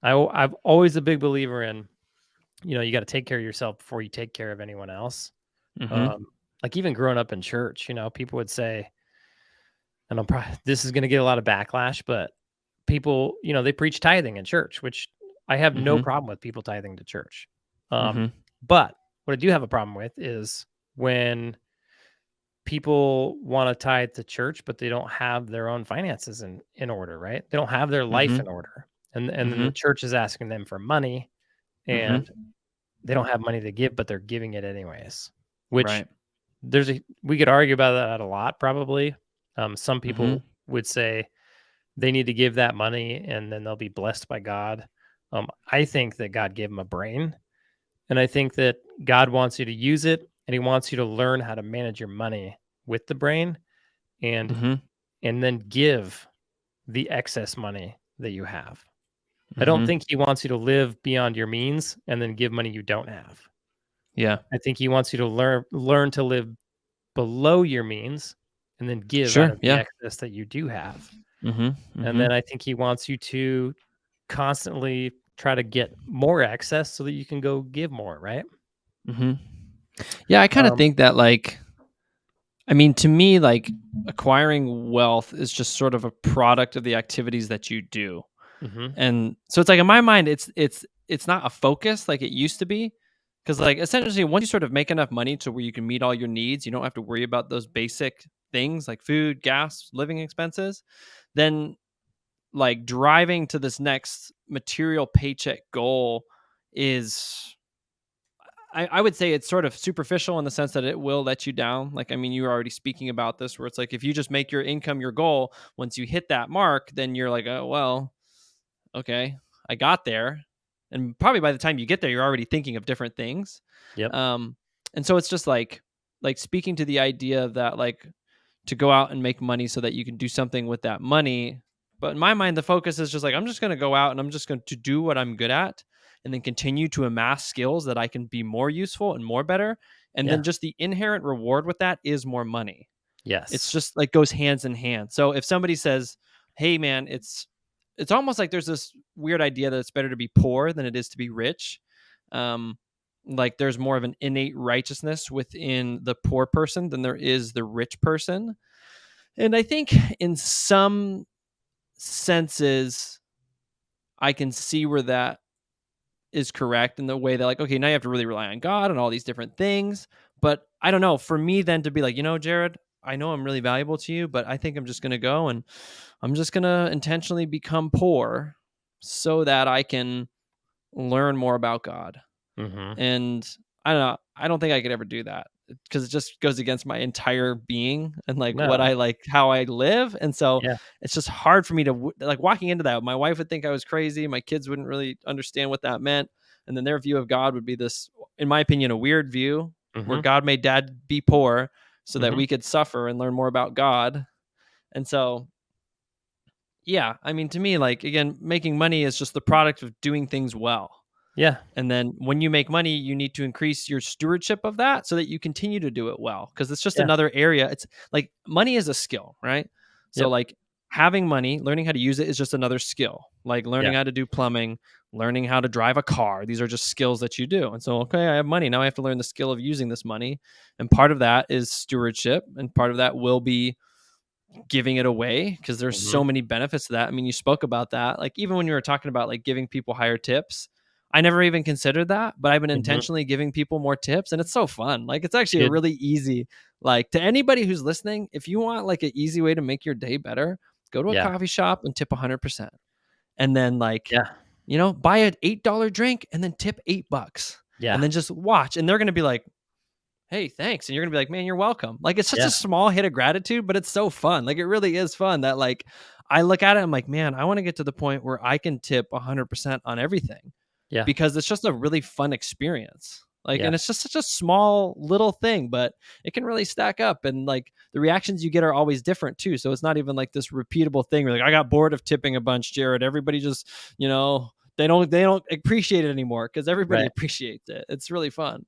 I've always a big believer in, you got to take care of yourself before you take care of anyone else. Mhm. Um, like even growing up in church, people would say, and this is going to get a lot of backlash, but people, they preach tithing in church, which I have no Mhm. problem with people tithing to church. Um, Mhm. but what I do have a problem with is when people want to tithe to church, but they don't have their own finances in order, right? They don't have their life Mhm. in order. And then the Mhm. church is asking them for money Mhm. and they don't have money to give, but they're giving it anyways. Which Right. we could argue about that a lot probably. Some Mhm. people would say they need to give that money and then they'll be blessed by God. I think that God gave them a brain, and I think that God wants you to use it and he wants you to learn how to manage your money with the brain and Mhm. and then give the excess money that you have. I don't Mhm. think he wants you to live beyond your means and then give money you don't have. Yeah. I think he wants you to learn to live below your means and then give out Sure. of the Yeah. excess that you do have. Mhm. And then Mhm. I think he wants you to constantly try to get more access so that you can go give more, right? Mhm. Yeah, I kind of Um, think that I mean, to me, acquiring wealth is just sort of a product of the activities that you do. mhm. And so it's like in my mind, it's not a focus like it used to be. Because like essentially once you sort of make enough money to where you can meet all your needs, you don't have to worry about those basic things like food, gas, living expenses, then like driving to this next material paycheck goal is I would say it's sort of superficial in the sense that it will let you down. Like, I mean, you were already speaking about this, where it's like if you just make your income your goal, once you hit that mark, then you're like, oh, well, okay, I got there. And probably by the time you get there, you're already thinking of different things. Yep. Um, and so it's just like speaking to the idea of that, like to go out and make money so that you can do something with that money. But in my mind, the focus is just like, I'm just going to go out and I'm just going to do what I'm good at and then continue to amass skills that I can be more useful and more better. And Yeah. then just the inherent reward with that is more money. It's Yes. just like goes hands in hand. So if somebody says, "Hey man, it's almost like there's this weird idea that it's better to be poor than it is to be rich." Um like there's more of an innate righteousness within the poor person than there is the rich person. And I think in some senses I can see where that is correct in the way that like, okay, now you have to really rely on God and all these different things. But I don't know, for me then to be like, Jared, I know I'm really valuable to you, but I think I'm just going to go and I'm just going to intentionally become poor so that I can learn more about God. Mhm. And I don't know, I don't think I could ever do that because it just goes against my entire being and like what No. I like, how I live. And so Yeah. it's just hard for me to like walking into that. My wife would think I was crazy. My kids wouldn't really understand what that meant. And then their view of God would be this, in my opinion, a weird view where Mhm. God made dad be poor so that Mhm. we could suffer and learn more about God. And so, yeah, I mean, to me, like, again, making money is just the product of doing things well. Yeah. And then when you make money, you need to increase your stewardship of that so that you continue to do it well. Cause it's just Yeah. another area. It's like money is a skill, right? So, Yep. like, having money, learning how to use it is just another skill. Like Yeah. learning how to do plumbing, learning how to drive a car. These are just skills that you do. And so, okay, I have money. Now I have to learn the skill of using this money. And part of that is stewardship. And part of that will be giving it away because there's Mhm. so many benefits to that. I mean, you spoke about that. Like even when you were talking about like giving people higher tips, I never even considered that, but I've been Mhm. intentionally giving people more tips and it's so fun. Like it's actually a Good. really easy like to anybody who's listening, if you want like an easy way to make your day better, go to a Yeah. coffee shop and tip 100%. And then like, Yeah. buy an $8 drink and then tip $8 and Yeah. then just watch and they're going to be like, "Hey, thanks." And you're gonna be like, "Man, you're welcome." Like it's such a Yeah. small hit of gratitude, but it's so fun. Like it really is fun that like I look at it, I'm like, man, I want to get to the point where I can tip 100% on everything Yeah. because it's just a really fun experience. Like, Yeah. and it's just such a small little thing, but it can really stack up. And like the reactions you get are always different too. So it's not even like this repeatable thing where like I got bored of tipping a bunch, Jared. Everybody just, they don't appreciate it anymore because everybody Right. appreciates it. It's really fun.